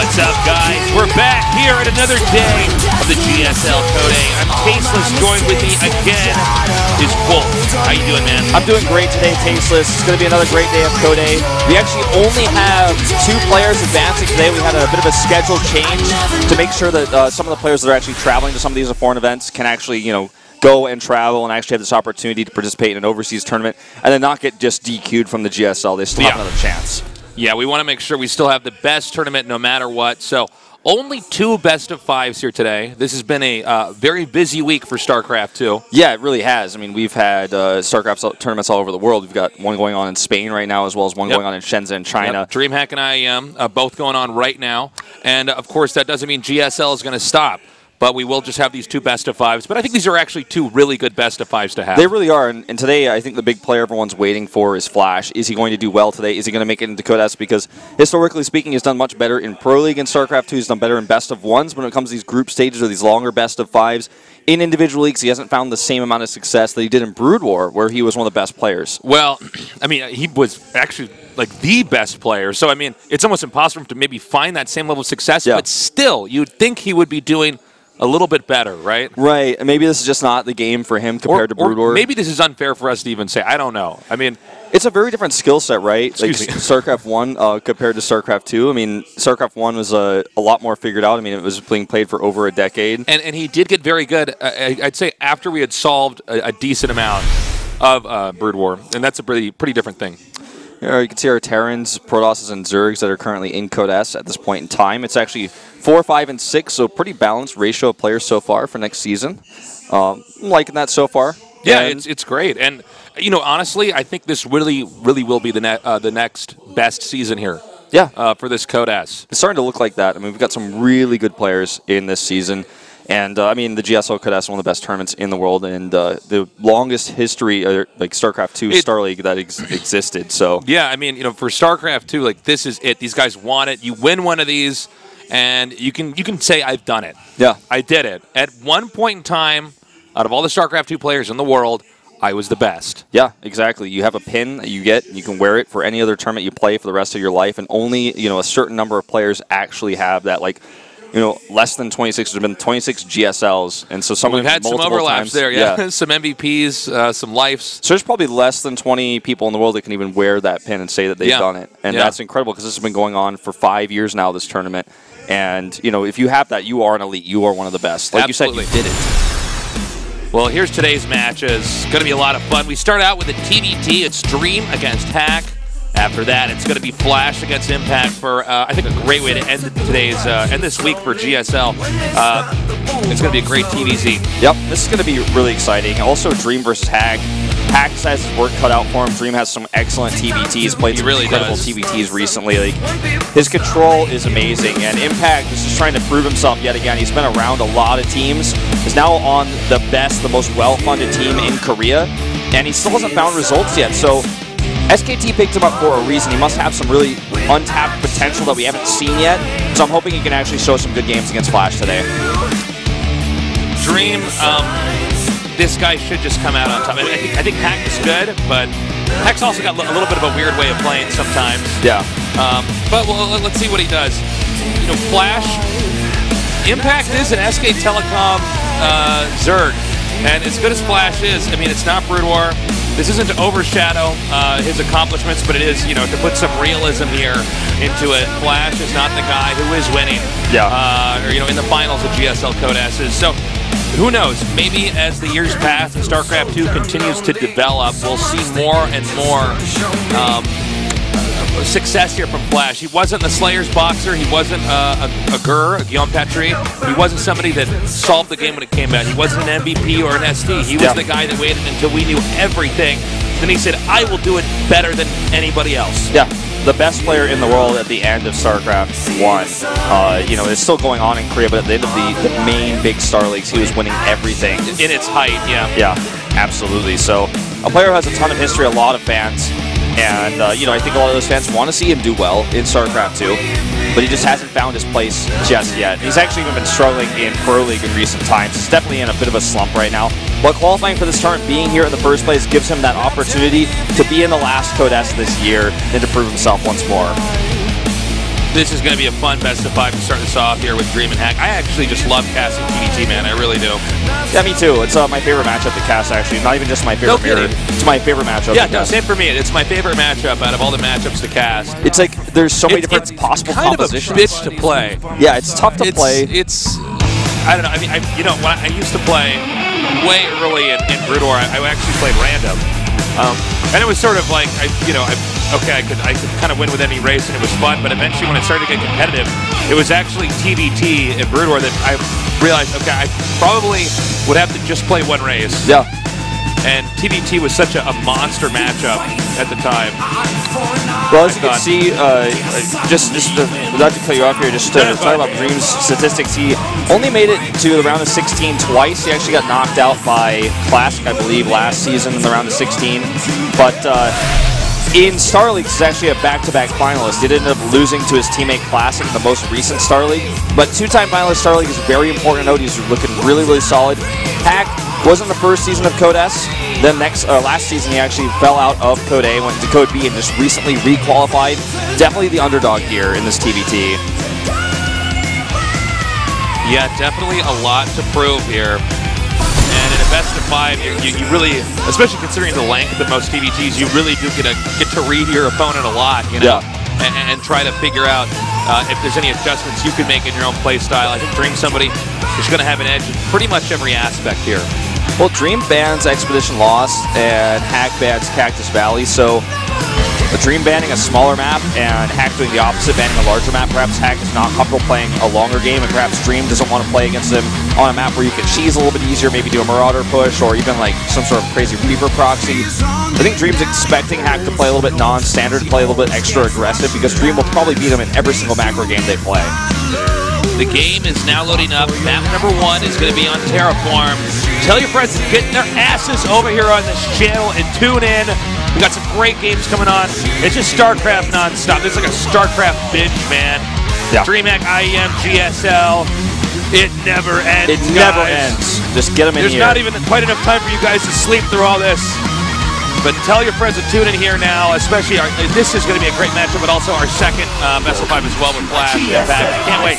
What's up, guys? We're back here at another day of the GSL Code A. I'm Tasteless. Joined with me again is Wolf. How you doing, man? I'm doing great today, Tasteless. It's going to be another great day of Code A. We actually only have 2 players advancing today. We had a bit of a schedule change to make sure that some of the players that are actually traveling to some of these foreign events can actually, go and travel and actually have this opportunity to participate in an overseas tournament and then not get just DQ'd from the GSL. They still have another chance. Yeah, we want to make sure we still have the best tournament no matter what. So only 2 best-of-5s here today. This has been a very busy week for StarCraft II. Yeah, it really has. I mean, we've had StarCraft tournaments all over the world. We've got one going on in Spain right now as well as one going on in Shenzhen, China. Yep. DreamHack and IEM both going on right now. And, of course, that doesn't mean GSL is going to stop. But we will just have these 2 best-of-5s. But I think these are actually 2 really good best-of-5s to have. They really are. And today, I think the big player everyone's waiting for is Flash. Is he going to do well today? Is he going to make it into Code S? Because historically speaking, he's done much better in Pro League and StarCraft II. He's done better in best-of-1s. When it comes to these group stages or these longer best-of-5s, in individual leagues, he hasn't found the same amount of success that he did in Brood War, where he was one of the best players. Well, I mean, he was actually like the best player. So, I mean, it's almost impossible for him to maybe find that same level of success. Yeah. But still, you'd think he would be doing a little bit better, right? Right. And maybe this is just not the game for him compared to Brood War. Maybe this is unfair for us to even say. I don't know. I mean, it's a very different skill set, right? Like StarCraft 1 compared to StarCraft 2. I mean, StarCraft 1 was a lot more figured out. I mean, it was being played for over a decade. And he did get very good, I'd say, after we had solved a decent amount of Brood War. And that's a pretty different thing. Here you can see our Terrans, Protosses, and Zergs that are currently in Code S at this point in time. It's actually 4, 5, and 6, so pretty balanced ratio of players so far for next season. I'm liking that so far. Yeah, it's great. And, honestly, I think this really will be the next best season here. Yeah. For this Code S. It's starting to look like that. I mean, we've got some really good players in this season. And, I mean, the GSL Code S is one of the best tournaments in the world, and the longest history, like StarCraft II Star League, that existed. So yeah, I mean, for StarCraft II, like, this is it. These guys want it. You win one of these, and you can say, I've done it. Yeah. I did it. At one point in time, out of all the StarCraft II players in the world, I was the best. Yeah, exactly. You have a pin that you get. You can wear it for any other tournament you play for the rest of your life, and only, a certain number of players actually have that, like, less than 26. There's been 26 GSLs, and so we've had some overlaps there. Yeah, some MVPs, some lives. So there's probably less than 20 people in the world that can even wear that pin and say that they've done it, and that's incredible because this has been going on for 5 years now. This tournament, and if you have that, you are an elite. You are one of the best. Like Absolutely. you said, you did it. Well, here's today's match. It's going to be a lot of fun. We start out with a TvT. It's Dream against Hack. After that, it's going to be Flash against Impact for, I think, a great way to end this week for GSL. It's going to be a great TvZ. Yep, this is going to be really exciting. Also, Dream versus Hack. Hack has his work cut out for him. Dream has some excellent TvTs. Played some incredible TvTs recently. Like, his control is amazing, and Impact is just trying to prove himself yet again. He's been around a lot of teams. He's now on the most well-funded team in Korea, and he still hasn't found results yet. So SKT picked him up for a reason. He must have some really untapped potential that we haven't seen yet. So I'm hoping he can actually show some good games against Flash today. Dream, this guy should just come out on top. I think Hack is good, but Hack's also got a little bit of a weird way of playing sometimes. Yeah. But let's see what he does. Flash, Impact is an SK Telecom Zerg. And as good as Flash is, I mean, it's not Brood War. This isn't to overshadow his accomplishments, but it is, to put some realism here into it. Flash is not the guy who is winning. Yeah. Or, in the finals of GSL Code S's. So, who knows? Maybe as the years pass and StarCraft II continues to develop, we'll see more and more success here from Flash. He wasn't the Slayer's boxer. He wasn't a GOMTV. He wasn't somebody that solved the game when it came out. He wasn't an MVP or an ST. He was the guy that waited until we knew everything. Then he said, I will do it better than anybody else. Yeah. The best player in the world at the end of StarCraft 1. It's still going on in Korea, but at the end of the main big Star Leagues, he was winning everything. In its height, yeah. Yeah, absolutely. So a player who has a ton of history, a lot of fans. And, I think a lot of those fans want to see him do well in StarCraft 2, but he just hasn't found his place just yet. He's actually even been struggling in Pro League in recent times. He's definitely in a bit of a slump right now. But qualifying for this tournament, being here in the first place, gives him that opportunity to be in the last Code S this year and to prove himself once more. This is going to be a fun best of 5 to start this off here with Dream and Hack. I actually just love casting TvT, man. I really do. Yeah, me too. It's my favorite matchup to cast, actually. Not even just my favorite mirror. It's my favorite matchup. Yeah, no, same for me. It's my favorite matchup out of all the matchups to cast. It's like there's so many different possible compositions. It's kind of a bitch to play. Yeah, it's tough to play. It's I don't know. I mean, when I used to play way early in Brood War, I actually played random. And it was sort of like, I could kind of win with any race, and it was fun. But eventually, when it started to get competitive, it was actually TvT in Brood War that I realized, okay, I probably would have to just play one race. Yeah. And TvT was such a monster matchup at the time. Well, as you can see, without to cut you off here, just to talk about Dream's statistics, he only made it to the round of 16 twice. He actually got knocked out by Classic, I believe, last season in the round of 16. But in Star League, he's actually a back-to-back finalist. He did end up losing to his teammate Classic in the most recent Star League. But two-time finalist Star League is very important to note. He's looking really, really solid. Hack wasn't the first season of Code S. Then last season, he actually fell out of Code A, went to Code B, and just recently re-qualified. Definitely the underdog here in this TvT. Yeah, definitely a lot to prove here. And in a best of 5, you really, especially considering the length of most TvTs, you really do get to read your opponent a lot, you know, and try to figure out if there's any adjustments you can make in your own play style. I think Dream somebody is going to have an edge in pretty much every aspect here. Well, Dream bans Expedition Lost, and Hack bans Cactus Valley, so the Dream banning a smaller map, and Hack doing the opposite, banning a larger map. Perhaps Hack is not comfortable playing a longer game, and perhaps Dream doesn't want to play against him on a map where you can cheese a little bit easier, maybe do a Marauder push, or even like some sort of crazy Reaper proxy. I think Dream's expecting Hack to play a little bit non-standard, play a little bit extra aggressive, because Dream will probably beat him in every single macro game they play. The game is now loading up. Map number 1 is going to be on Terraform. Tell your friends to get their asses over here on this channel and tune in. We got some great games coming on. It's just StarCraft nonstop. This is like a StarCraft binge, man. Yeah. DreamHack, IEM, GSL. It never ends. It never ends. Just get them in here. There's not even quite enough time for you guys to sleep through all this. But tell your friends to tune in here now, especially this is going to be a great matchup, but also our second best of 5 as well with Flash. Can't wait.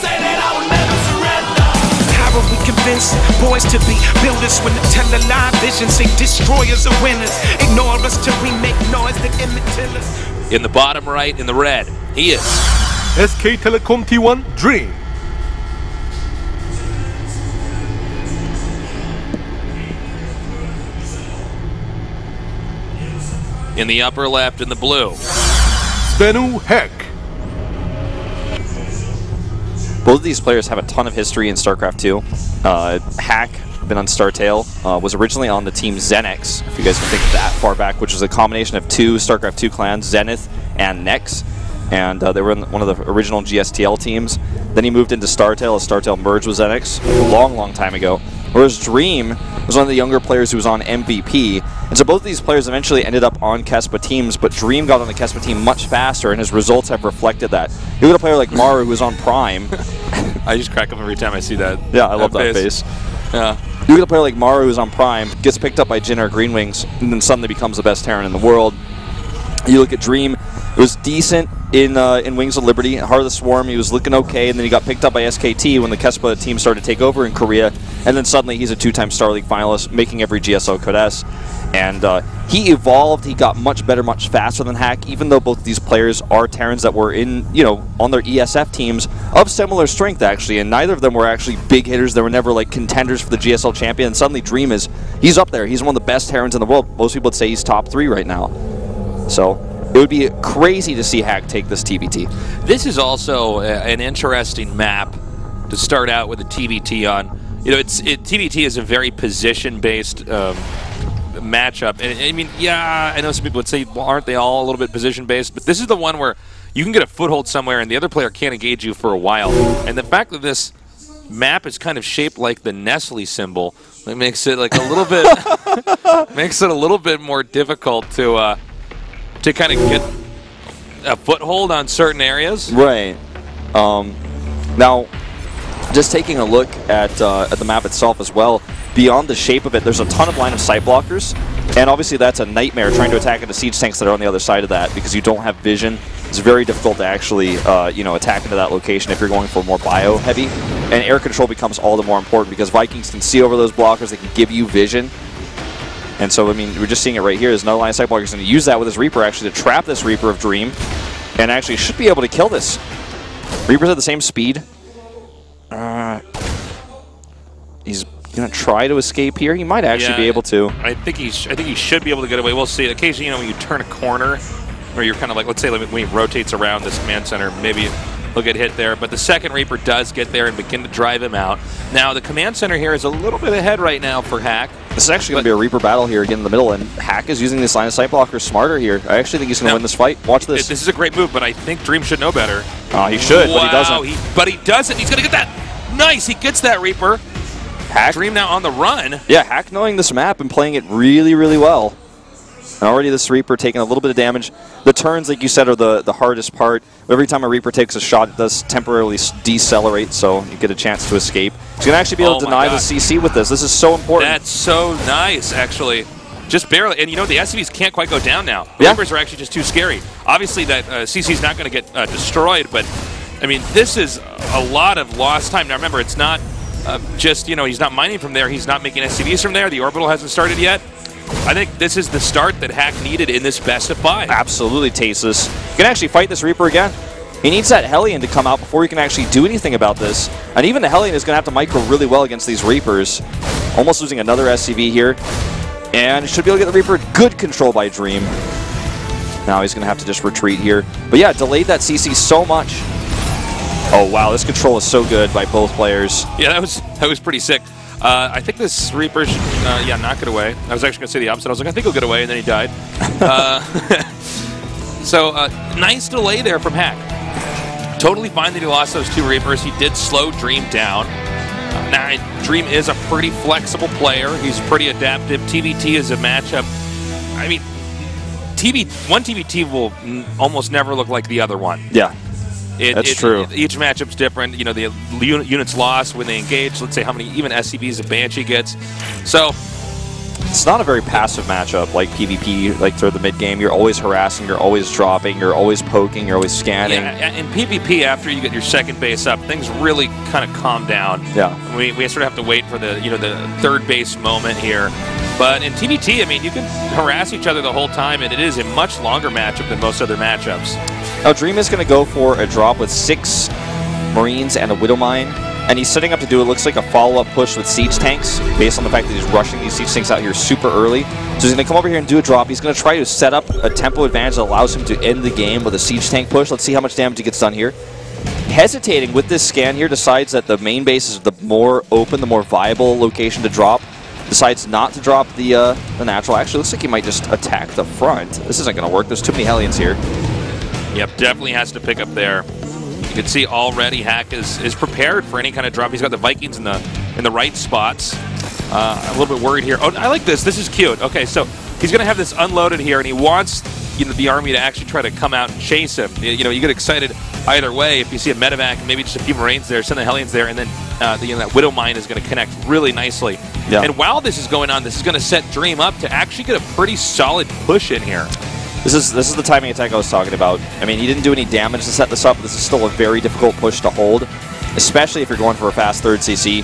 How are we convinced boys to be builders when the tele-live vision say destroyers are winners? Ignore us till we make noise that imitate us. In the bottom right, in the red, he is SK Telecom T1 Dream. in the upper left in the blue. Svenu Hack. Both of these players have a ton of history in StarCraft II. Hack, been on StarTale, was originally on the team Zenix, if you guys can think that far back, which was a combination of two StarCraft II clans, Zenith and Nex. And they were in one of the original GSTL teams. Then he moved into StarTale as StarTale merged with Zenix a long, long time ago. Whereas Dream was one of the younger players who was on MVP. And so both of these players eventually ended up on Kespa teams, but Dream got on the Kespa team much faster, and his results have reflected that. You look at a player like Maru, who was on Prime. I just crack up every time I see that. Yeah, I love that face. Yeah. You look at a player like Maru, who's on Prime, gets picked up by Jin or Green Wings, and then suddenly becomes the best Terran in the world. You look at Dream, it was decent in Wings of Liberty. Heart of the Swarm, he was looking okay, and then he got picked up by SKT when the Kespa team started to take over in Korea, and then suddenly he's a two-time Star League finalist, making every GSL Code S. And he evolved, he got much better, much faster than Hack, even though both of these players are Terrans that were in, on their ESF teams of similar strength, actually, and neither of them were actually big hitters. They were never, like, contenders for the GSL champion, and suddenly Dream he's up there. He's one of the best Terrans in the world. Most people would say he's top 3 right now. So it would be crazy to see Hack take this TvT. This is also an interesting map to start out with a TvT on. TvT is a very position-based matchup. And I mean, yeah, I know some people would say, well, aren't they all a little bit position-based? But this is the one where you can get a foothold somewhere and the other player can't engage you for a while. And the fact that this map is kind of shaped like the Nestle symbol, it makes it like a little bit makes it a little bit more difficult to kind of get a foothold on certain areas. Right. Now, just taking a look at the map itself as well, beyond the shape of it, there's a ton of line of sight blockers, and obviously that's a nightmare trying to attack into siege tanks that are on the other side of that because you don't have vision. it's very difficult to actually, you know, attack into that location if you're going for more bio heavy. And air control becomes all the more important because Vikings can see over those blockers. They can give you vision. And so, I mean, we're just seeing it right here. There's another line of sight blocker. He's going to use that with his Reaper actually to trap this Reaper of Dream. And actually should be able to kill this. Reaper's at the same speed. He's going to try to escape here. He might actually be able to. I think he should be able to get away. We'll see. Occasionally, you know, when you turn a corner, where you're kind of like, let's say when he rotates around this command center, maybe he'll get hit there. But the second Reaper does get there and begin to drive him out. Now, the command center here is a little bit ahead right now for Hack. This is actually going to be a Reaper battle here again in the middle, and Hack is using this line of sight blocker smarter here. I actually think he's going to win this fight. Watch this. This is a great move, but I think Dream should know better. He should, but he doesn't. But he doesn't. He's going to get that. Nice. He gets that Reaper. Hack. Dream now on the run. Yeah, Hack knowing this map and playing it really, really well. And already this Reaper taking a little bit of damage. The turns, like you said, are the hardest part. Every time a Reaper takes a shot, it does temporarily decelerate, so you get a chance to escape. He's going to actually be able to deny the CC with this. This is so important. That's so nice, actually. Just barely. And you know, the SCVs can't quite go down now. The Reapers are actually just too scary. Obviously, that CC is not going to get destroyed, but, I mean, this is a lot of lost time. Now, remember, it's not just, you know, he's not mining from there. He's not making SCVs from there. The orbital hasn't started yet. I think this is the start that Hack needed in this best of 5. Absolutely, Tasis. He can actually fight this Reaper again. He needs that Hellion to come out before he can actually do anything about this. And even the Hellion is going to have to micro really well against these Reapers. Almost losing another SCV here. And should be able to get the Reaper. Good control by Dream. Now he's going to have to just retreat here. But yeah, delayed that CC so much. Oh, wow, this control is so good by both players. Yeah, that was pretty sick. I think this Reaper should, not get away. I was actually going to say the opposite. I was like, I think he'll get away, and then he died. So, nice delay there from Hack. Totally fine that he lost those 2 Reapers. He did slow Dream down. Now, Dream is a pretty flexible player. He's pretty adaptive. TvT is a matchup. I mean, one TvT will almost never look like the other one. Yeah. That's true. Each matchup's different. You know, the units lost when they engage. Let's say how many even SCVs a Banshee gets. So it's not a very passive matchup like PvP. Like through the mid game, you're always harassing, you're always dropping, you're always poking, you're always scanning. Yeah, in PvP, after you get your second base up, things really kind of calm down. Yeah. We sort of have to wait for the the third base moment here. But in TvT, I mean, you can harass each other the whole time, and it is a much longer matchup than most other matchups. Now, Dream is going to go for a drop with 6 Marines and a Widow Mine, and he's setting up to do, it looks like, a follow-up push with siege tanks, based on the fact that he's rushing these siege tanks out here super early. So he's going to come over here and do a drop. He's going to try to set up a tempo advantage that allows him to end the game with a siege tank push. Let's see how much damage he gets done here. Hesitating with this scan here, decides that the main base is the more open, the more viable location to drop. Decides not to drop the natural. Actually, looks like he might just attack the front. This isn't going to work. There's too many Hellions here. Yep, definitely has to pick up there. You can see already Hack is prepared for any kind of drop. He's got the Vikings in the right spots. I'm a little bit worried here. Oh, I like this. This is cute. Okay, so he's going to have this unloaded here, and he wants the army to actually try to come out and chase him. You get excited either way. If you see a medevac and maybe just a few Marines there, send the Hellions there, and then that Widow Mine is going to connect really nicely. Yeah. And while this is going on, this is going to set Dream up to actually get a pretty solid push in here. This is the timing attack I was talking about. I mean, he didn't do any damage to set this up. This is still a very difficult push to hold, especially if you're going for a fast third CC.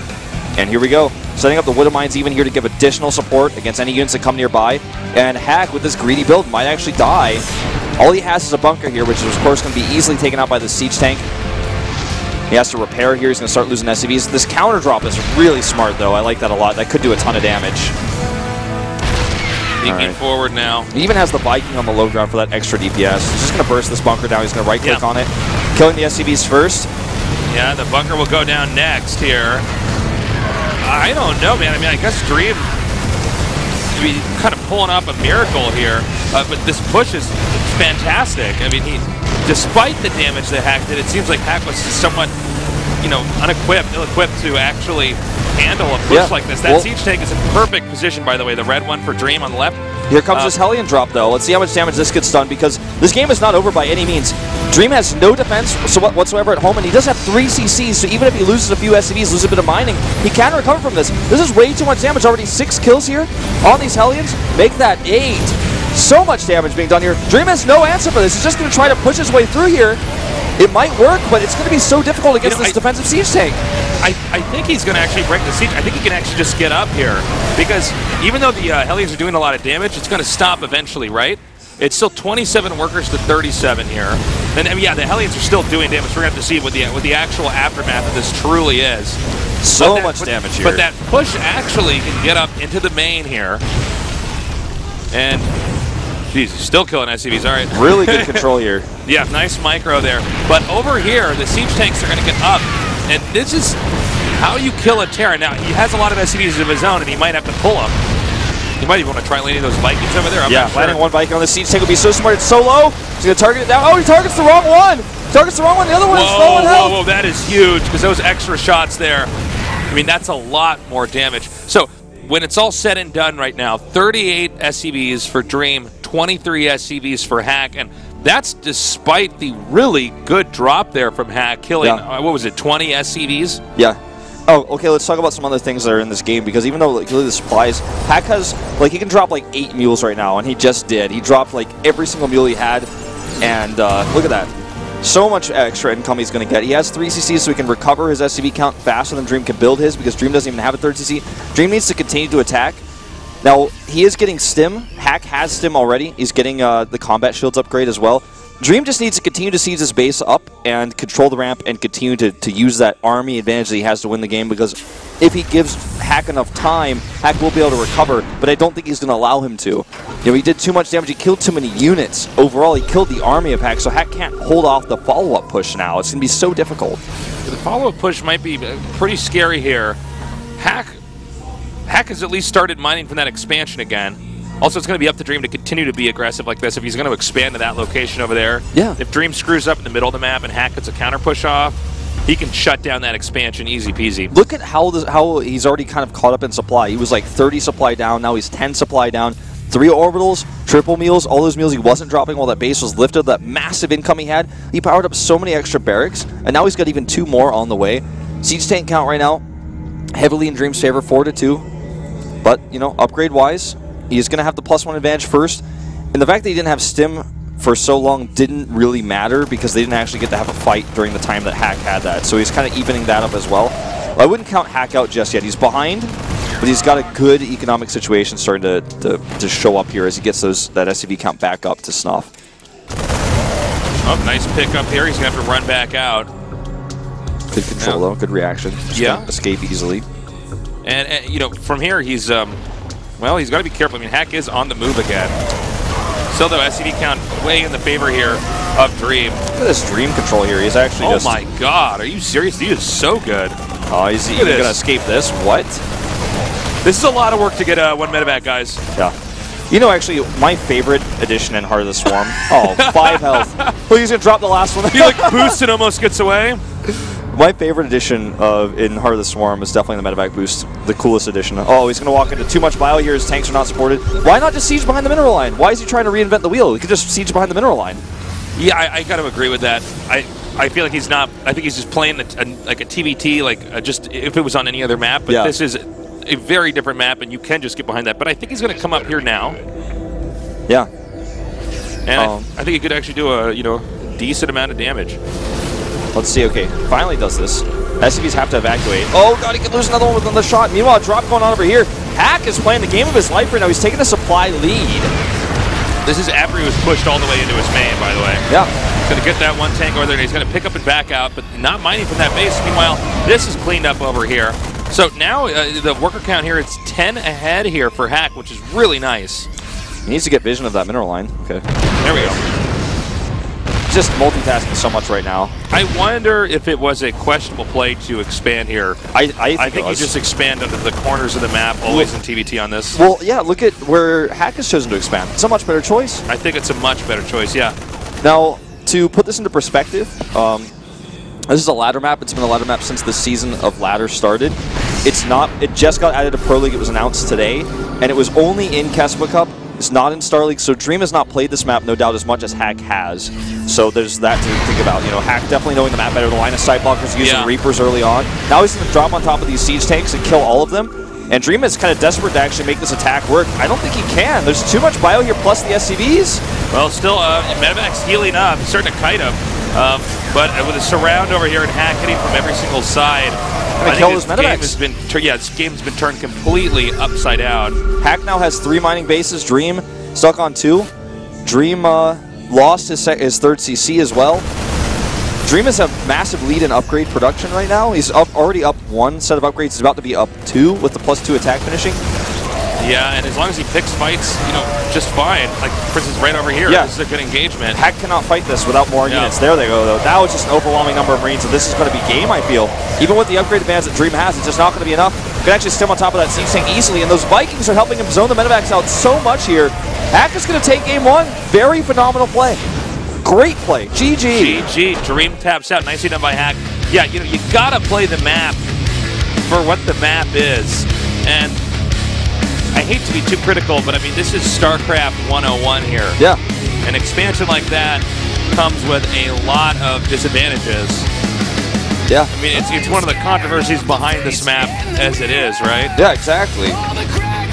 And here we go. Setting up the Widow Mines even here to give additional support against any units that come nearby. And Hack, with this greedy build, might actually die. All he has is a bunker here, which is, of course, going to be easily taken out by the siege tank. He has to repair here. He's going to start losing SCVs. This counter drop is really smart, though. I like that a lot. That could do a ton of damage. Thinking forward now. He even has the Viking on the low ground for that extra DPS. He's just going to burst this bunker down. He's going to right-click on it. Killing the SCVs first. Yeah, the bunker will go down next here. I don't know, man. I mean, I guess Dream kind of pulling off a miracle here. But this push is fantastic. I mean, despite the damage that Hack did, it seems like Hack was somewhat, ill-equipped to actually handle a push like this. That siege tank is in perfect position, by the way. The red one for Dream on the left. Here comes this Hellion drop, though. Let's see how much damage this gets done, because this game is not over by any means. Dream has no defense whatsoever at home, and he does have 3 CCs, so even if he loses a few SCVs, loses a bit of mining, he can recover from this. This is way too much damage. Already 6 kills here on these Hellions. Make that 8. So much damage being done here. Dream has no answer for this. He's just going to try to push his way through here. It might work, but it's going to be so difficult against this defensive siege tank. I think he's going to actually break the siege. I think he can actually just get up here. Because even though the Hellions are doing a lot of damage, it's going to stop eventually, right? It's still 27 workers to 37 here. And yeah, the Hellions are still doing damage. We're going to have to see what the actual aftermath of this truly is. So much damage here. But that push actually can get up into the main here. And, geez, he's still killing SCVs. All right. Really good control here. Yeah, nice micro there. But over here, the siege tanks are going to get up. And this is how you kill a Terran. Now, he has a lot of SCVs of his own, and he might have to pull them. He might even want to try landing those Vikings over there. I'm not sure. Landing one Viking on the siege tank would be so smart. It's so low. He's going to target it down. Oh, he targets the wrong one. Targets the wrong one. The other one is low in health. Whoa, that is huge because those extra shots there. I mean, that's a lot more damage. So when it's all said and done right now, 38 SCVs for Dream, 23 SCVs for Hack, and that's despite the really good drop there from Hack, killing, what was it, 20 SCVs? Yeah. Oh, okay, let's talk about some other things that are in this game, because even though, like, look at the supplies, Hack has, like, he can drop, like, 8 mules right now, and he just did. He dropped, like, every single mule he had, and look at that. So much extra income he's going to get. He has 3 CCs, so he can recover his SCV count faster than Dream can build his, because Dream doesn't even have a 3rd CC. Dream needs to continue to attack. Now, he is getting Stim. Hack has Stim already. He's getting the combat shields upgrade as well. Dream just needs to continue to siege his base up and control the ramp and continue to use that army advantage that he has to win the game, because if he gives Hack enough time, Hack will be able to recover, but I don't think he's going to allow him to. You know, he did too much damage. He killed too many units. Overall, he killed the army of Hack, so Hack can't hold off the follow-up push now. It's going to be so difficult. The follow-up push might be pretty scary here. Hack has at least started mining from that expansion again. Also, it's going to be up to Dream to continue to be aggressive like this if he's going to expand to that location over there. Yeah. If Dream screws up in the middle of the map and Hack gets a counter push off, he can shut down that expansion easy peasy. Look at how he's already kind of caught up in supply. He was like 30 supply down, now he's 10 supply down. 3 orbitals, triple meals, all those meals he wasn't dropping while that base was lifted, that massive income he had. He powered up so many extra barracks, and now he's got even 2 more on the way. Siege tank count right now, heavily in Dream's favor, 4-2. But, you know, upgrade-wise, he's going to have the +1 advantage first. And the fact that he didn't have Stim for so long didn't really matter, because they didn't actually get to have a fight during the time that Hack had that. So he's kind of evening that up as well. I wouldn't count Hack out just yet. He's behind, but he's got a good economic situation starting to show up here as he gets that SCV count back up to snuff. Oh, nice pick up here. He's going to have to run back out. Good control, though. Good reaction. Just gonna escape easily. And, you know, from here, he's, well, he's got to be careful. I mean, Hack is on the move again. Still, though, SCV count way in the favor here of Dream. Look at this Dream control here. He's actually Oh my god, are you serious? He is so good. Oh, he's even going to escape this? What? This is a lot of work to get 1 medevac, guys. Yeah. You know, actually, my favorite addition in Heart of the Swarm. Oh, 5 health. Oh, he's going to drop the last one. He, like, boosts and almost gets away. My favorite addition in Heart of the Swarm is definitely the medevac boost. The coolest addition. Oh, he's going to walk into too much bio here. His tanks are not supported. Why not just siege behind the mineral line? Why is he trying to reinvent the wheel? He could just siege behind the mineral line. Yeah, I got to agree with that. I feel like he's not. I think he's just playing like a TvT, like just if it was on any other map. But this is a very different map, and you can just get behind that. But I think he's going to come up here now. Yeah. And I think he could actually do a decent amount of damage. Let's see. Okay, finally does this. SCVs have to evacuate. Oh god, he could lose another one with another shot. Meanwhile, a drop going on over here. Hack is playing the game of his life right now. He's taking a supply lead. This is after he was pushed all the way into his main, by the way. Yeah. He's going to get that 1 tank over there, and he's going to pick up and back out, but not mining from that base. Meanwhile, this is cleaned up over here. So now the worker count here, it's 10 ahead here for Hack, which is really nice. He needs to get vision of that mineral line. Okay. There we go. Just multitasking so much right now. I wonder if it was a questionable play to expand here. I think you just expand under the corners of the map, always in TvT on this. Well, yeah, look at where Hack has chosen to expand. It's a much better choice. I think it's a much better choice, yeah. Now, to put this into perspective, this is a ladder map. It's been a ladder map since the season of ladder started. It's not. It just got added to Pro League. It was announced today, and it was only in Kespa Cup. It's not in Star League, so Dream has not played this map, no doubt, as much as Hack has. So there's that to think about. You know, Hack definitely knowing the map better, the line of sight blockers, using Reapers early on. Now he's going to drop on top of these siege tanks and kill all of them, And Dream is kind of desperate to actually make this attack work. I don't think he can. There's too much bio here, plus the SCVs. Well, still, Medevac's healing up, starting to kite him. But with a surround over here and Hack hitting from every single side, I think this game's been turned completely upside down. Hack now has 3 mining bases. Dream stuck on 2. Dream lost his third CC as well. Dream has a massive lead in upgrade production right now. He's already up 1 set of upgrades. He's about to be up 2 with the +2 attack finishing. Yeah, and as long as he picks fights, just fine. Like, for instance, right over here, this is a good engagement. Hack cannot fight this without more units. There they go, though. Now it's just an overwhelming number of Marines, and this is going to be game, I feel. Even with the upgrade advantage that Dream has, it's just not going to be enough. He can actually stem on top of that siege tank easily, and those Vikings are helping him zone the Medevacs out so much here. Hack is going to take game 1. Very phenomenal play. Great play. GG. GG. Dream taps out. Nicely done by Hack. Yeah, you got to play the map for what the map is. And I hate to be too critical, but I mean, this is StarCraft 101 here. Yeah. An expansion like that comes with a lot of disadvantages. Yeah. I mean, it's one of the controversies behind this map as it is, right? Yeah, exactly.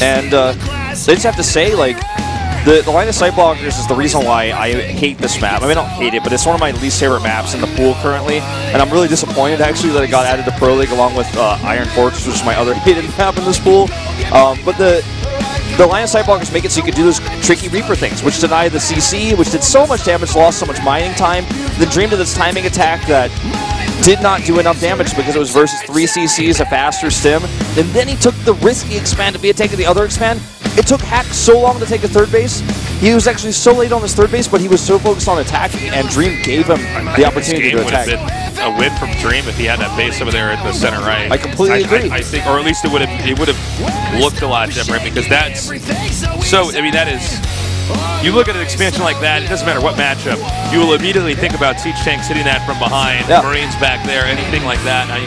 And they just have to say, like, the line of sight blockers is the reason why I hate this map. I mean, I don't hate it, but it's one of my least favorite maps in the pool currently. And I'm really disappointed, actually, that it got added to Pro League along with Iron Fortress, which is my other hated map in this pool. But the line of sight blockers make it so you can do those tricky Reaper things, which deny the CC, which did so much damage, lost so much mining time. Then Dream did this timing attack that did not do enough damage because it was versus 3 CCs, a faster stim. And then he took the risky expand to be taking the other expand. It took Hack so long to take a third base. He was actually so late on his third base, but he was so focused on attacking, and Dream gave him the opportunity to attack. This game would have been a win from Dream if he had that base over there at the center right. I completely agree. I think, or at least it would have looked a lot different, because that's so. I mean, that is. You look at an expansion like that, it doesn't matter what matchup, you will immediately think about siege tanks hitting that from behind, Marines back there, anything like that. Now you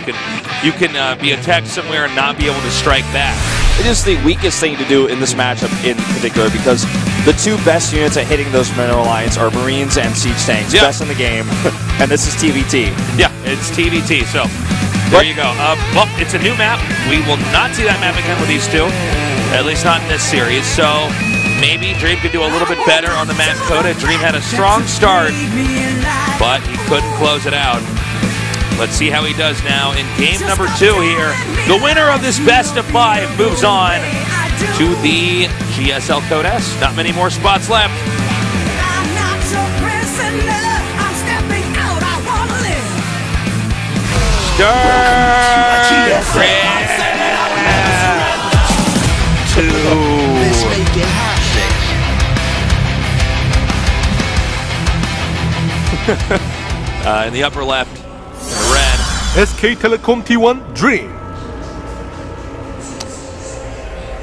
can be attacked somewhere and not be able to strike back. It is the weakest thing to do in this matchup in particular, because the 2 best units at hitting those mineral lines are Marines and siege tanks, best in the game, and this is TvT. Yeah, it's TvT, so there you go. Well, it's a new map. We will not see that map again with these 2, at least not in this series, so maybe Dream could do a little bit better on the map Coda. Dream had a strong start, but he couldn't close it out. Let's see how he does now in game number 2 here. The winner of this best of 5 moves on to the GSL Code S. Not many more spots left. In the upper left, in red. SK Telecom T1 Dream.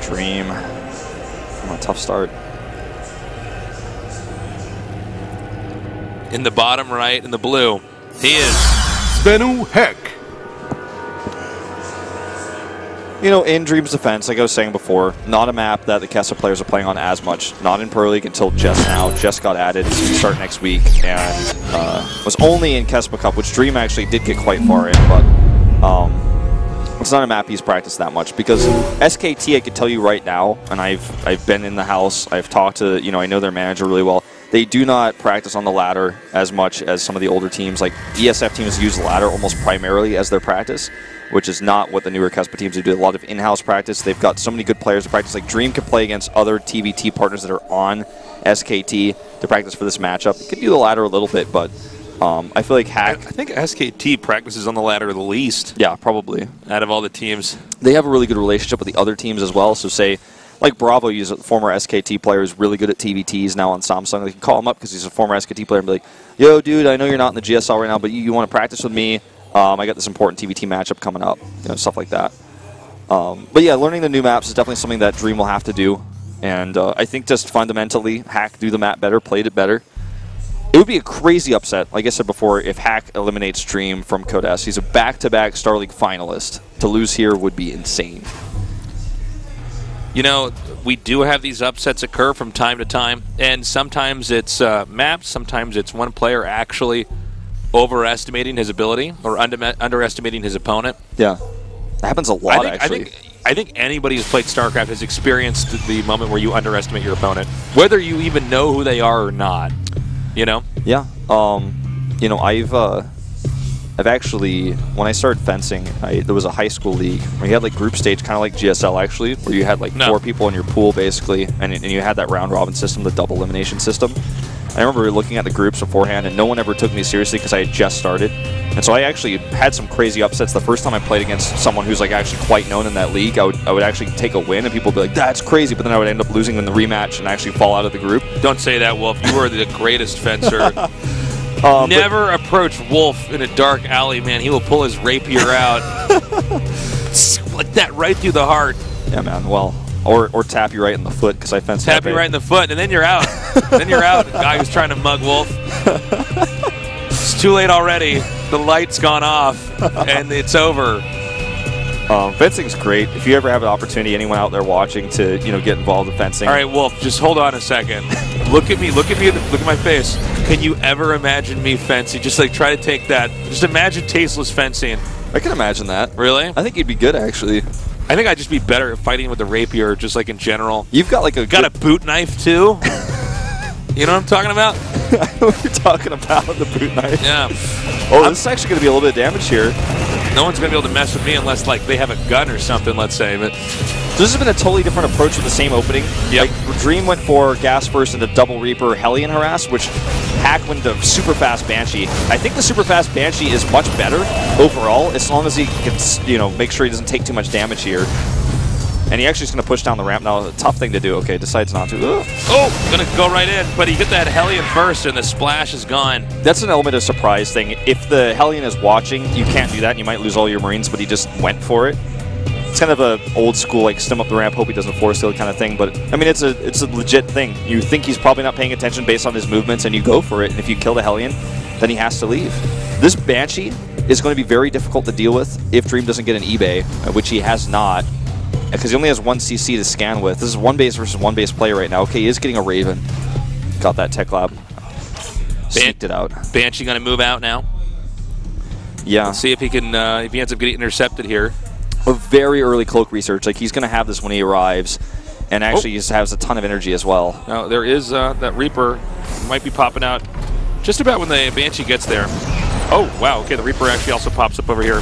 Dream. Oh, a tough start. In the bottom right, in the blue, he is Svenu Heck. You know, in Dream's defense, like I was saying before, not a map that the Kessa players are playing on as much. Not in Pro League until just now. Just got added to start next week, and was only in Kespa Cup, which Dream actually did get quite far in, but it's not a map he's practiced that much. Because SKT, I can tell you right now, and I've been in the house, I've talked to, I know their manager really well. They do not practice on the ladder as much as some of the older teams. Like ESF teams use the ladder almost primarily as their practice, which is not what the newer Kespa teams do. They do a lot of in-house practice. They've got so many good players to practice. Like Dream can play against other TvT partners that are on SKT to practice for this matchup. You can do the ladder a little bit, but I feel like Hack... I think SKT practices on the ladder the least. Yeah, probably. Out of all the teams. They have a really good relationship with the other teams as well. So say, like Bravo, he's a former SKT player who's really good at TvTs now on Samsung. They can call him up because he's a former SKT player and be like, yo, dude, I know you're not in the GSL right now, but you want to practice with me? I got this important TvT matchup coming up, stuff like that. But yeah, learning the new maps is definitely something that Dream will have to do. And I think just fundamentally, Hack do the map better, played it better. It would be a crazy upset, like I said before, if Hack eliminates Dream from Code S. He's a back-to-back Star League finalist. To lose here would be insane. We do have these upsets occur from time to time, and sometimes it's maps, sometimes it's one player actually overestimating his ability or underestimating his opponent. Yeah. That happens a lot, actually. I think anybody who's played StarCraft has experienced the moment where you underestimate your opponent, whether you even know who they are or not. You know? Yeah. You know, I've actually, when I started fencing, there was a high school league where you had like group stage, kind of like GSL actually, where you had like 4 people in your pool basically, and you had that round robin system, the double elimination system. I remember looking at the groups beforehand, and no one ever took me seriously because I had just started. And so I actually had some crazy upsets. The first time I played against someone who's like actually quite known in that league, I would actually take a win, and people would be like, "That's crazy," but then I would end up losing in the rematch and actually fall out of the group. Don't say that, Wolf. You were the greatest fencer. Never approach Wolf in a dark alley, man. He will pull his rapier out. Like that right through the heart. Yeah, man. Well, or tap you right in the foot because I fenced. Tap you right in the foot, and then you're out. Then you're out. The guy who's trying to mug Wolf. It's too late already. The light's gone off, and it's over. Fencing's great. If you ever have an opportunity, anyone out there watching, to get involved in fencing. All right, Wolf, just hold on a second. Look at me. Look at me. Look at my face. Can you ever imagine me fencing? Just like try to take that. Just imagine tasteless fencing. I can imagine that. Really? I think you'd be good, actually. I think I'd just be better at fighting with the rapier, just like in general. You've got like a boot knife too. You know what I'm talking about? I know what you're talking about, the boot knife. Yeah. Oh, this is actually going to be a little bit of damage here. No one's going to be able to mess with me unless like they have a gun or something, let's say. But so this has been a totally different approach with the same opening. Yep. Like, Dream went for gas first into double Reaper Hellion harass, which Hack went to super fast Banshee. I think the super fast Banshee is much better overall, as long as he can, make sure he doesn't take too much damage here. And he actually is going to push down the ramp now. A tough thing to do. Okay, decides not to. Ugh. Oh, going to go right in. But he hit that Hellion first, and the splash is gone. That's an element of surprise thing. If the Hellion is watching, you can't do that, and you might lose all your Marines, but he just went for it. It's kind of a old school, like, stem up the ramp, hope he doesn't force steal kind of thing. But, I mean, it's a legit thing. You think he's probably not paying attention based on his movements, and you go for it. And if you kill the Hellion, then he has to leave. This Banshee is going to be very difficult to deal with if Dream doesn't get an eBay, which he has not. Because he only has 1 CC to scan with. This is 1 base versus 1 base player right now. Okay, he is getting a Raven. Got that Tech Lab. Sneaked it out. Banshee going to move out now. Yeah. Let's see if he can, if he ends up getting intercepted here. A very early cloak research. Like, he's going to have this when he arrives. And actually, he just has a ton of energy as well. Now, there is that Reaper. Might be popping out just about when the Banshee gets there. Oh, wow. Okay, the Reaper actually also pops up over here.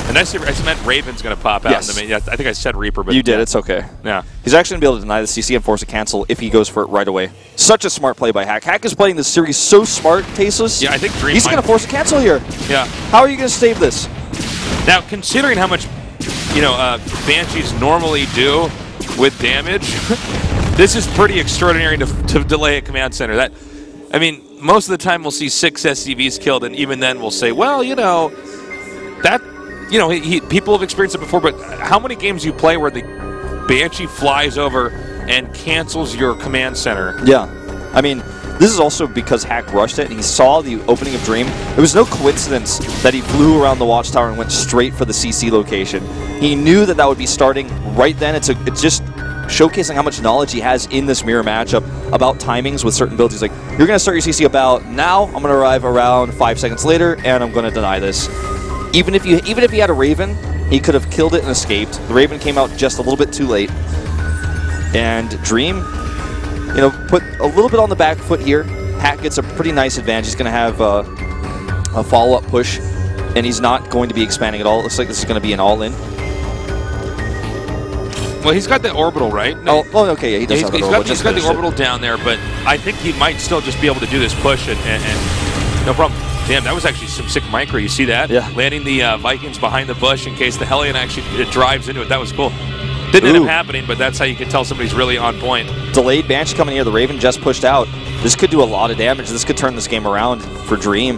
And I meant Raven's going to pop out. Yes. Yeah, I think I said Reaper, but you did. It's okay. Yeah. He's actually going to be able to deny the CC and force a cancel if he goes for it right away. Such a smart play by Hack. Hack is playing this series so smart, Tasteless. Yeah, I think Dream he's going to force a cancel here. Yeah. How are you going to save this? Now, considering how much, Banshees normally do with damage, this is pretty extraordinary to delay a command center. I mean, most of the time we'll see 6 SCVs killed, and even then we'll say, well, that. People have experienced it before, but how many games do you play where the Banshee flies over and cancels your command center? Yeah. I mean, this is also because Hack rushed it, and he saw the opening of Dream. It was no coincidence that he flew around the watchtower and went straight for the CC location. He knew that would be starting right then. It's just showcasing how much knowledge he has in this mirror matchup about timings with certain builds. He's like, you're going to start your CC about now, I'm going to arrive around 5 seconds later, and I'm going to deny this. Even if he had a Raven, he could have killed it and escaped. The Raven came out just a little bit too late. And Dream, put a little bit on the back foot here. Hack gets a pretty nice advantage. He's going to have a follow-up push, and he's not going to be expanding at all. It looks like this is going to be an all-in. Well, he's got the orbital, right? No. Oh, okay, yeah, he does have the orbital. He's got the orbital down there, but I think he might still just be able to do this push and no problem. Damn, that was actually some sick micro. You see that? Yeah. Landing the Vikings behind the bush in case the Hellion actually drives into it. That was cool. Didn't end up happening, but that's how you can tell somebody's really on point. Delayed Banshee coming here. The Raven just pushed out. This could do a lot of damage. This could turn this game around for Dream.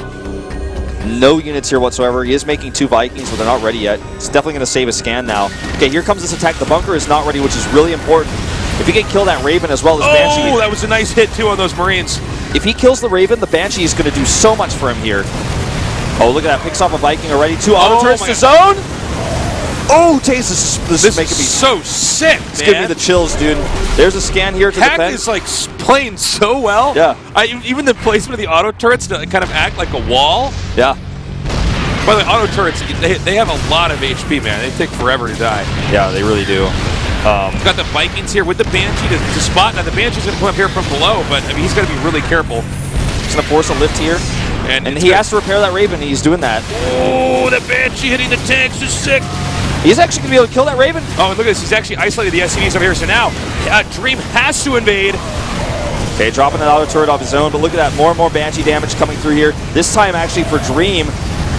No units here whatsoever. He is making 2 Vikings, but they're not ready yet. It's definitely going to save a scan now. Okay, here comes this attack. The bunker is not ready, which is really important. If he can kill that Raven as well as Banshee. Oh, that was a nice hit, too, on those Marines. If he kills the Raven, the Banshee is going to do so much for him here. Oh, look at that. Picks off a Viking already. 2 auto turrets to zone. Oh, Taze, this is making me so sick, It's giving me the chills, dude. There's a scan here to Hack defend. is like playing so well. Yeah. Even the placement of the auto turrets to kind of act like a wall. Yeah. By the way, auto turrets, they have a lot of HP, man. They take forever to die. Yeah, they really do. Got the Vikings here with the Banshee to spot. Now the Banshee's going to come up here from below, but I mean he's got to be really careful. He's going to force a lift here. And he has to repair that Raven, and he's doing that. Oh, the Banshee hitting the tanks is sick. He's actually going to be able to kill that Raven. Oh, look at this. He's actually isolated the SCVs over here. So now, Dream has to invade. Okay, dropping an auto turret off his own, but look at that. More and more Banshee damage coming through here. This time, actually, for Dream,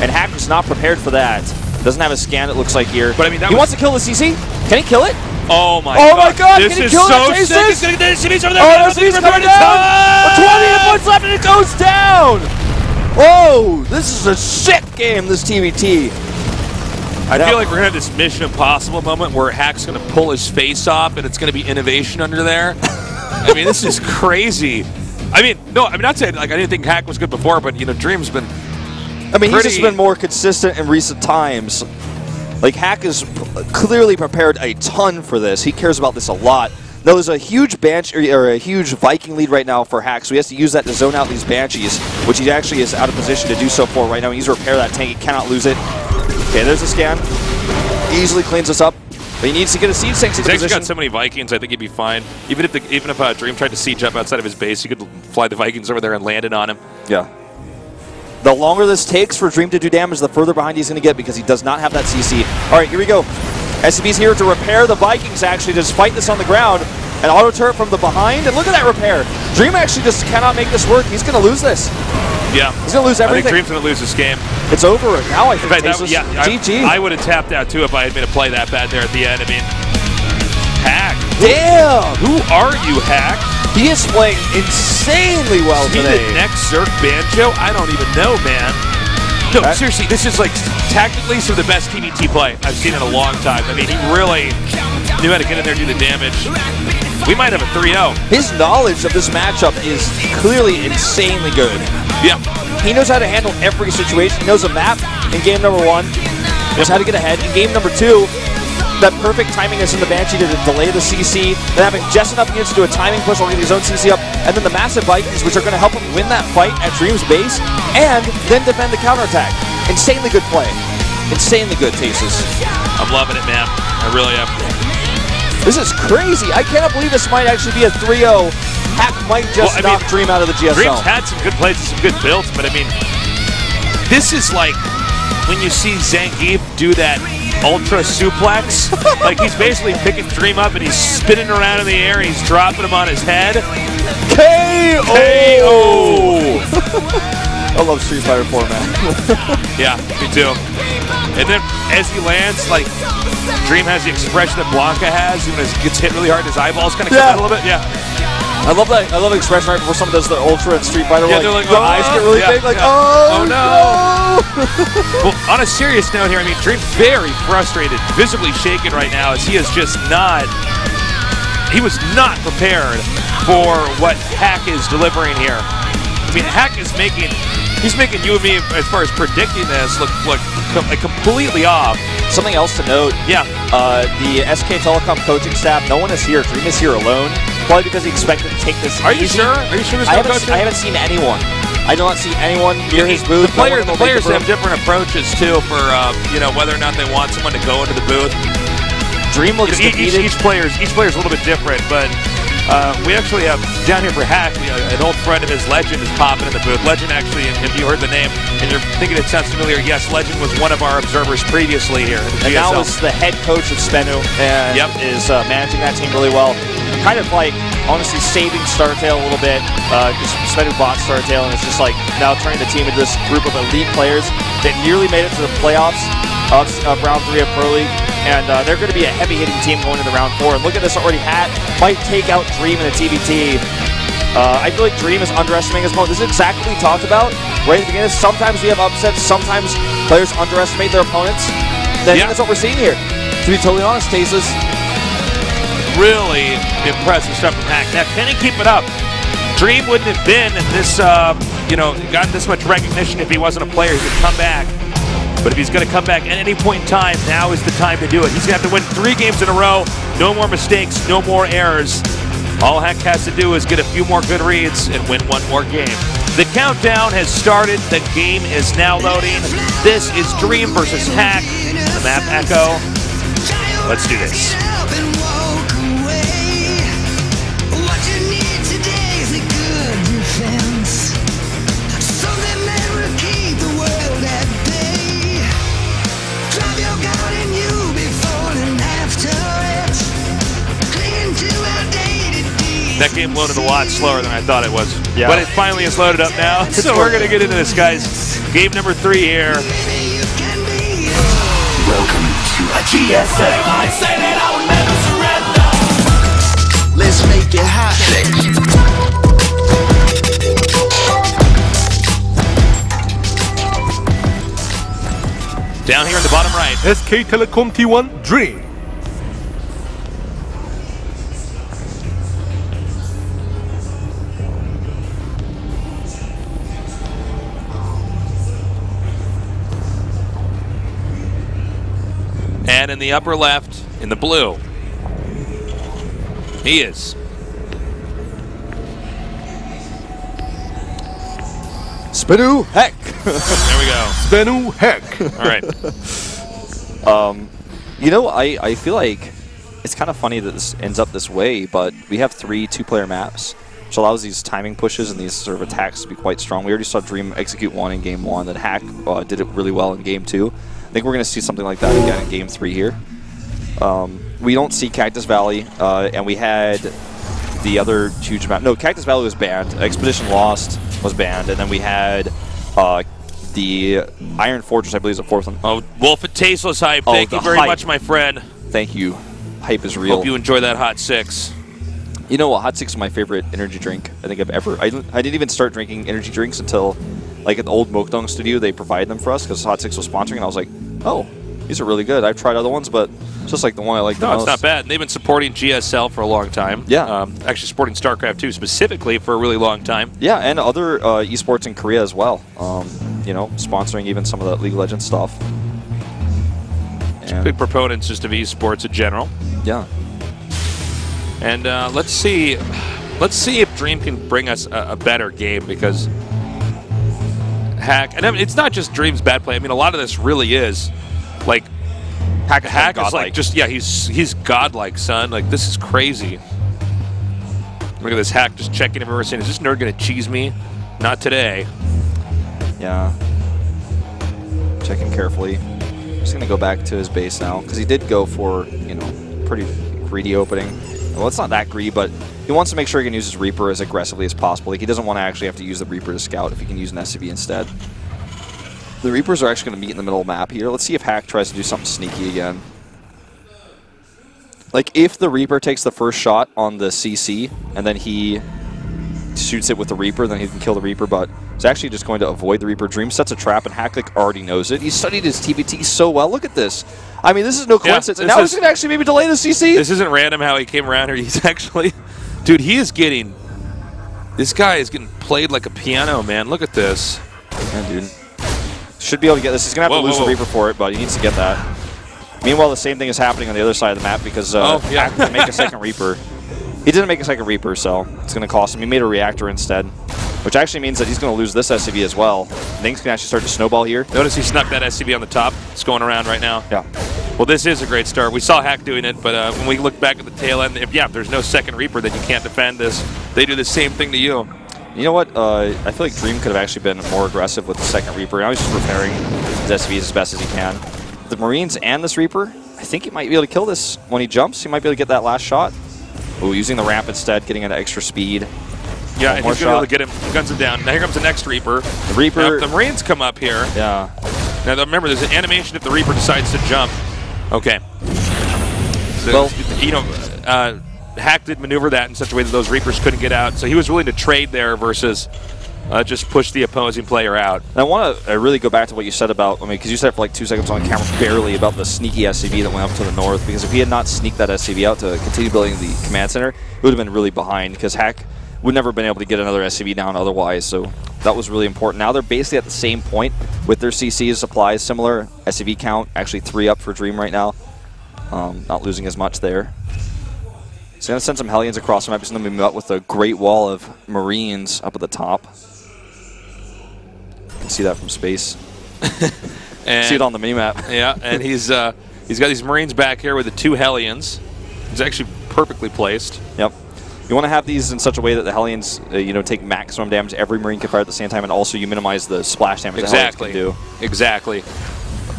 and Hack was not prepared for that. Doesn't have a scan, it looks like here. But I mean, he wants to kill the CC. Can he kill it? Oh my god. Oh my god, this can he is kill so it? sick. He's going to get the SCVs over there. Oh, the SCVs are coming down. 20 points left, and it goes down. Oh, this is a sick game, this TvT. I feel like we're going to have this Mission Impossible moment where Hack's going to pull his face off and it's going to be innovation under there. I mean, this is crazy. I mean, no, I'm not saying, like, I didn't think Hack was good before, but, you know, Dream's been he's just been more consistent in recent times. Like, Hack has clearly prepared a ton for this. He cares about this a lot. Now, there's a huge Banshee, or a huge Viking lead right now for Hack, so he has to use that to zone out these Banshees, which he actually is out of position to do so for right now. He needs to repair that tank. He cannot lose it. Okay, there's a scan. Easily cleans this up. But he needs to get a siege tank into position. He's actually got so many Vikings, I think he'd be fine. Even if Dream tried to siege up outside of his base, he could fly the Vikings over there and land it on him. Yeah. The longer this takes for Dream to do damage, the further behind he's going to get because he does not have that CC. All right, here we go. SCV's here to repair the Vikings, actually, to just fight this on the ground. An auto turret from the behind, and look at that repair. Dream actually just cannot make this work. He's going to lose this. Yeah. He's going to lose everything. I think Dream's going to lose this game. It's over now, I think. GG. I would have tapped out, too, if I had made a play that bad there at the end. I mean, Hack. Damn! Who are you, Hack? He is playing insanely well today. The next Zerk Banjo? I don't even know, man. No, seriously, this is like tactically some of the best TvT play I've seen in a long time. I mean, he really knew how to get in there and do the damage. We might have a 3-0. His knowledge of this matchup is clearly insanely good. Yeah. He knows how to handle every situation. He knows a map in game number 1. Knows how to get ahead. In game number 2, that perfect timing is in the Banshee to delay the CC, then having just enough units to do a timing push while getting his own CC up, and then the massive Vikings, which are going to help him win that fight at Dream's base, and then defend the counterattack. Insanely good play. Insanely good, Taces. I'm loving it, man. I really am. This is crazy. I cannot believe this might actually be a 3-0. Hack might just knock Dream out of the GSL. Dream's had some good plays and some good builds, but I mean, this is like when you see Zangief do that ultra suplex. Like, he's basically picking Dream up and he's spinning around in the air and he's dropping him on his head. KO! KO! I love Street Fighter 4, man. Yeah, me too. And then as he lands, like, Dream has the expression that Blanca has, even as he gets hit really hard, his eyeballs kind of come out a little bit. Yeah. I love that. I love the expression right before someone does the ultra in Street Fighter. Yeah, like, the eyes get really big, like, oh no! Well, on a serious note here, I mean, Dream's very frustrated, visibly shaken right now, as he is just not. He was not prepared for what Hack is delivering here. I mean, Hack is making. He's making you and me, as far as predicting this, look completely off. Something else to note. Yeah. The SK Telecom coaching staff, no one is here. Dream is here alone. Probably because he expected to take this Are you sure? Are you sure there's no coach? I haven't seen anyone. I do not see anyone near his booth. The players have different approaches, too, for you know, whether or not they want someone to go into the booth. Dream looks defeated. Each player's a little bit different, but we actually have, down here for Hack, an old friend of his, Legend, is popping in the booth. Legend, actually, if you heard the name and you're thinking it sounds familiar, yes, Legend was one of our observers previously here at the GSL. And now is the head coach of Spenu and is managing that team really well. Kind of like, honestly, saving StarTale a little bit, because Spenu bought StarTale and it's just like now turning the team into this group of elite players that nearly made it to the playoffs of round 3 of Pro League. And they're going to be a heavy-hitting team going into round 4. And look at this already. Hat might take out Dream in a TvT. I feel like Dream is underestimating his opponent. This is exactly what we talked about right at the beginning. Sometimes we have upsets. Sometimes players underestimate their opponents. I think that's what we're seeing here. To be totally honest, Taces. Really impressive stuff from Hack. Now, can he keep it up? Dream wouldn't have been this, gotten this much recognition if he wasn't a player who could come back. But if he's going to come back at any point in time, now is the time to do it. He's going to have to win 3 games in a row. No more mistakes, no more errors. All Hack has to do is get a few more good reads and win 1 more game. The countdown has started. The game is now loading. This is Dream versus Hack. The map Echo. Let's do this. That game loaded a lot slower than I thought it was. Yeah. But it finally is loaded up now. So we're going to get into this, guys. Game number 3 here. Welcome to a GSL. I say that I will never surrender. Let's make it hot. Down here in the bottom right. SK Telecom T1 Dream. And in the upper left, in the blue, he is. Spinu Heck. There we go. Spinu Heck. All right. You know, I feel like it's kind of funny that this ends up this way, but we have 3 2-player maps, which allows these timing pushes and these sort of attacks to be quite strong. We already saw Dream execute one in Game 1, then Hack did it really well in Game 2. I think we're going to see something like that again in Game 3 here. We don't see Cactus Valley, and we had the other huge map. No, Cactus Valley was banned. Expedition Lost was banned, and then we had the Iron Fortress, I believe, is the 4th one. Oh, Wolf at Tasteless Hype. Thank you very much, my friend. Thank you. Hype is real. Hope you enjoy that Hot 6. You know what? Hot 6 is my favorite energy drink I think I've ever. I didn't even start drinking energy drinks until, like, at the old Mokdong studio, they provided them for us because Hot 6 was sponsoring, and I was like, oh, these are really good. I've tried other ones, but it's just like the one I like the most. No, it's not bad. And they've been supporting GSL for a long time. Yeah. Actually supporting StarCraft II specifically for a really long time. Yeah, and other esports in Korea as well. You know, sponsoring even some of the League of Legends stuff. Big proponents just of esports in general. Yeah. And let's see if Dream can bring us a better game, because Hack, and I mean, it's not just Dream's bad play. I mean, a lot of this really is like Hack is like just, yeah, he's godlike, son. Like, this is crazy. Look at this Hack just checking everywhere, saying, is this nerd gonna cheese me? Not today. Yeah. Checking carefully. Just gonna go back to his base now, because he did go for, you know, pretty greedy opening. Well, it's not that greedy, but he wants to make sure he can use his Reaper as aggressively as possible. Like, he doesn't want to actually have to use the Reaper to scout if he can use an SCV instead. The Reapers are actually going to meet in the middle of the map here. Let's see if Hack tries to do something sneaky again. Like, if the Reaper takes the first shot on the CC, and then he shoots it with the Reaper, then he can kill the Reaper, but he's actually just going to avoid the Reaper. Dream sets a trap, and Hack, like, already knows it. He studied his TvT so well. Look at this. I mean, this is no coincidence. And now he's going to actually maybe delay the CC. This isn't random how he came around here. He's actually... Dude, he is getting... This guy is getting played like a piano, man. Look at this. Yeah, dude. Should be able to get this. He's going to have to lose the Reaper for it, but he needs to get that. Meanwhile, the same thing is happening on the other side of the map, because Hack can make a second Reaper. He didn't make a second Reaper, so it's going to cost him. He made a Reactor instead, which actually means that he's going to lose this SCV as well. Things can actually start to snowball here. Notice he snuck that SCV on the top. It's going around right now. Yeah. Well, this is a great start. We saw Hack doing it, but when we look back at the tail end, if there's no second Reaper, then you can't defend this. They do the same thing to you. You know what? I feel like Dream could have actually been more aggressive with the second Reaper. Now he's just repairing his SCVs as best as he can. The Marines and this Reaper, I think he might be able to kill this when he jumps. He might be able to get that last shot. Ooh, using the ramp instead, getting into extra speed. Yeah, and he's going to be able to get him, guns him down. Now here comes the next Reaper. The Reaper. Now, the Marines come up here. Yeah. Now remember, there's an animation if the Reaper decides to jump. Okay. So, well, you know, Hack did maneuver that in such a way that those Reapers couldn't get out. So he was willing to trade there versus just push the opposing player out. And I want to really go back to what you said about, I mean, because you said it for like 2 seconds on camera, barely, about the sneaky SCV that went up to the north. Because if he had not sneaked that SCV out to continue building the command center, it would have been really behind, because Hack would never have been able to get another SCV down otherwise. So that was really important. Now they're basically at the same point with their CCs, supplies similar. SCV count actually 3 up for Dream right now. Not losing as much there. He's going to send some Hellions across the map. He's going to be met with a great wall of Marines up at the top. can see that from space. And see it on the minimap. Yeah, and he's got these Marines back here with the 2 Hellions. He's actually perfectly placed. Yep. You want to have these in such a way that the Hellions, you know, take maximum damage. Every Marine can fire at the same time, and also you minimize the splash damage the Hellions can do. Exactly.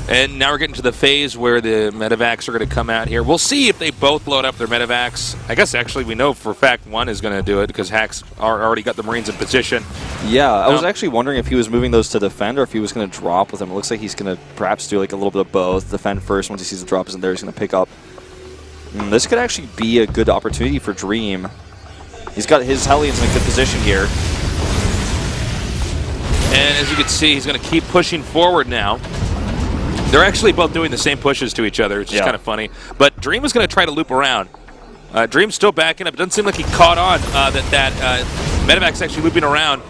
And now we're getting to the phase where the medevacs are going to come out here. We'll see if they both load up their medevacs. I guess actually we know for a fact one is going to do it because Hack's already got the Marines in position. Yeah, I was actually wondering if he was moving those to defend or if he was going to drop with them. It looks like he's going to perhaps do like a little bit of both. Defend first. Once he sees the drop isn't there, he's going to pick up. This could actually be a good opportunity for Dream. He's got his Hellions in a good position here. And as you can see, he's going to keep pushing forward now. They're actually both doing the same pushes to each other, which is kind of funny. But Dream is going to try to loop around. Dream's still backing up. It doesn't seem like he caught on that Medevac's actually looping around.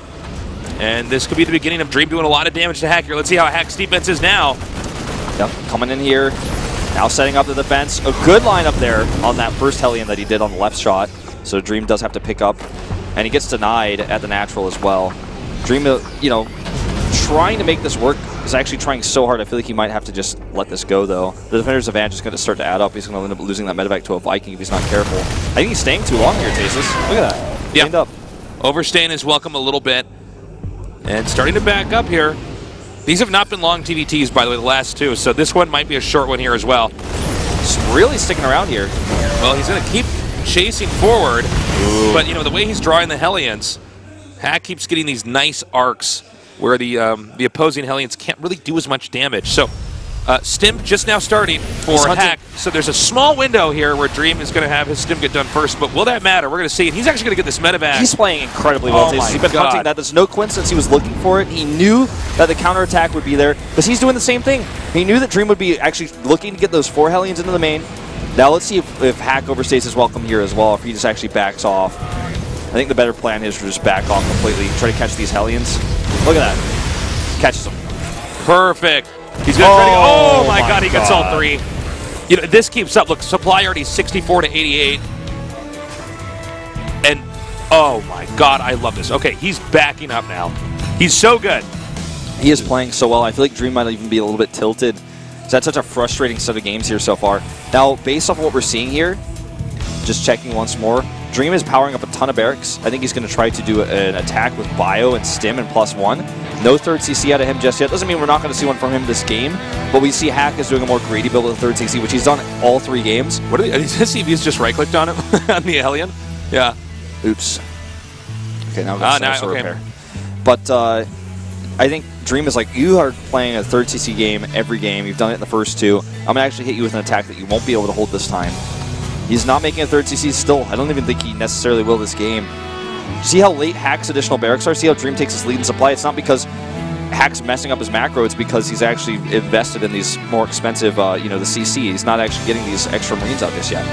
And this could be the beginning of Dream doing a lot of damage to Hack here. Let's see how Hack's defense is now. Yep, coming in here. Now setting up the defense. A good lineup there on that first Hellion that he did on the left shot. So Dream does have to pick up, and he gets denied at the natural as well. Dream, you know, trying to make this work is actually trying so hard. I feel like he might have to just let this go, though. The defender's advantage is going to start to add up. He's going to end up losing that medevac to a Viking if he's not careful. I think he's staying too long here, Tasis. Look at that. Yeah. Cleaned up. Overstaying his welcome a little bit, and starting to back up here. These have not been long TvTs, by the way, the last 2, so this one might be a short one here as well. Just really sticking around here. Well, he's going to keep chasing forward, but you know the way he's drawing the Hellions, Hack keeps getting these nice arcs where the opposing Hellions can't really do as much damage. So Stim just now starting for Hack. So there's a small window here where Dream is going to have his Stim get done first, but will that matter? We're going to see. And he's actually going to get this medevac. He's playing incredibly well. He's been hunting that. There's no coincidence he was looking for it. He knew that the counterattack would be there because he's doing the same thing. He knew that Dream would be actually looking to get those 4 Hellions into the main. Now let's see if Hack overstays his welcome here as well, if he just actually backs off. I think the better plan is to just back off completely, try to catch these Hellions. Look at that. Catches them. Perfect. He's going to try to go. Oh my God, he gets all 3. You know, this keeps up. Look, supply already 64 to 88. And oh my God, I love this. Okay, he's backing up now. He's so good. He is playing so well. I feel like Dream might even be a little bit tilted. That's such a frustrating set of games here so far. Now, based off of what we're seeing here, just checking once more, Dream is powering up a ton of barracks. I think he's going to try to do an attack with Bio and Stim and +1. No 3rd CC out of him just yet. Doesn't mean we're not going to see one from him this game, but we see Hack is doing a more greedy build with the 3rd CC, which he's done all 3 games. What are he's just right-clicked on him on the Hellion? Yeah. Oops. Okay, now we're going to repair. But I think Dream is like, you are playing a 3rd CC game every game. You've done it in the first 2. I'm going to actually hit you with an attack that you won't be able to hold this time. He's not making a 3rd CC still. I don't even think he necessarily will this game. See how late Hack's additional barracks are? See how Dream takes his lead in supply? It's not because Hack's messing up his macro. It's because he's actually invested in these more expensive, you know, the CC. He's not actually getting these extra Marines out just yet.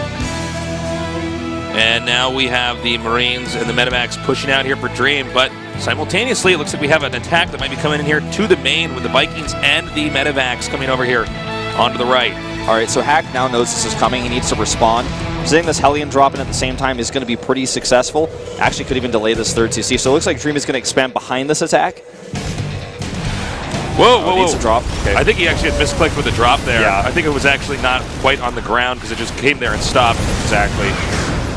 And now we have the Marines and the medevacs pushing out here for Dream, but simultaneously it looks like we have an attack that might be coming in here to the main with the Vikings and the medevacs coming over here onto the right. All right, so Hack now knows this is coming. He needs to respond. Seeing this Hellion dropping at the same time is going to be pretty successful. Actually could even delay this 3rd CC. So it looks like Dream is going to expand behind this attack. Whoa. Needs a drop. Okay. I think he actually had misclicked with the drop there. Yeah. I think it was actually not quite on the ground because it just came there and stopped. Exactly.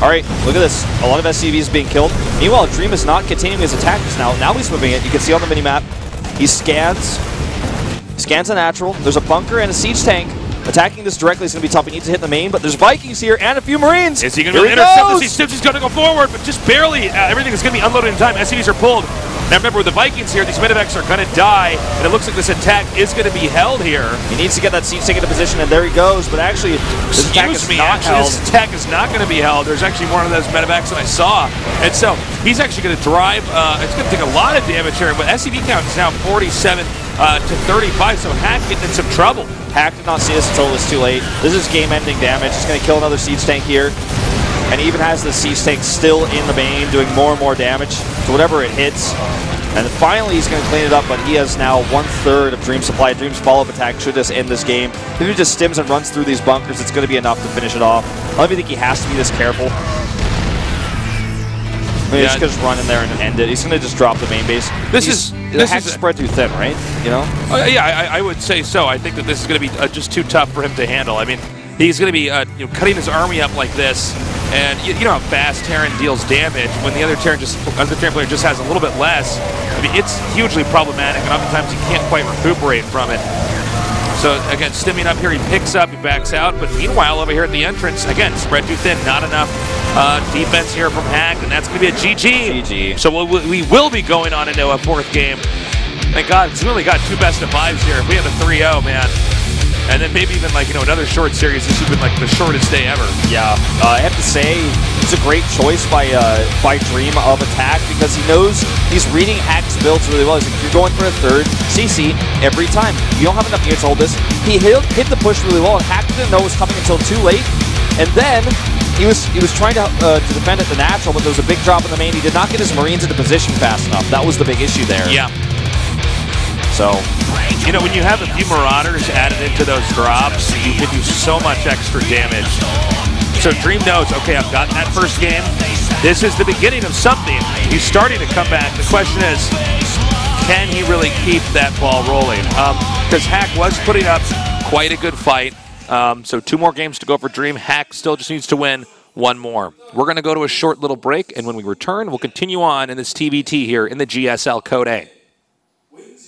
All right, look at this. A lot of SCVs being killed. Meanwhile, Dream is not continuing his attacks now. Now he's moving it. You can see on the minimap. He scans a natural. There's a bunker and a siege tank. Attacking this directly is going to be tough. He needs to hit the main, but there's Vikings here and a few Marines. Is he going to intercept the siege? He's going to go forward, but just barely. Everything is going to be unloaded in time. SCVs are pulled. Now remember, with the Vikings here, these medevacs are going to die, and it looks like this attack is going to be held here. He needs to get that siege tank into position, and there he goes. But actually, this attack is not held. This attack is not going to be held. There's actually more of those medevacs than I saw. And so he's actually going to drive. It's going to take a lot of damage here, but SCV count is now 47 to 35, so Hack getting in some trouble. Hack did not see this until it was too late. This is game-ending damage. He's going to kill another siege tank here. And he even has the siege tank still in the main, doing more and more damage to whatever it hits. And finally, he's going to clean it up, but he has now 1/3 of Dream's supply. Dream's follow-up attack should just end this game. If he just stims and runs through these bunkers, it's going to be enough to finish it off. I don't even think he has to be this careful. I mean, he's just going to run in there and end it. He's going to just drop the main base. This is the hack spread too thin, right? You know? Yeah, I would say so. I think that this is going to be just too tough for him to handle. I mean, he's going to be cutting his army up like this, and you know how fast Terran deals damage when the other Terran player just has a little bit less. I mean, it's hugely problematic, and oftentimes he can't quite recuperate from it. So again, stimming up here, he picks up, he backs out, but meanwhile over here at the entrance, again, spread too thin, not enough defense here from Hack, and that's going to be a GG. GG. So we will be going on into a fourth game. Thank God, it's really got 2 best-of-5s here. If we have a 3-0, man, and then maybe even like, another short series, this has been like the shortest day ever. Yeah, I have to say, it's a great choice by Dream of attack, because he knows he's reading Hack's builds really well. He's like, you're going for a third CC every time. You don't have enough units to hold this. He hit the push really well, and Hack didn't know it was coming until too late. And then he was trying to defend at the natural, but there was a big drop in the main. He did not get his Marines into position fast enough. That was the big issue there. Yeah. So, when you have a few Marauders added into those drops, you can do so much extra damage. So Dream knows, okay, I've gotten that first game. This is the beginning of something. He's starting to come back. The question is, can he really keep that ball rolling? Because Hack was putting up quite a good fight. So 2 more games to go for Dream. Hack still just needs to win 1 more. We're going to go to a short little break, and when we return, we'll continue on in this TvT here in the GSL Code A.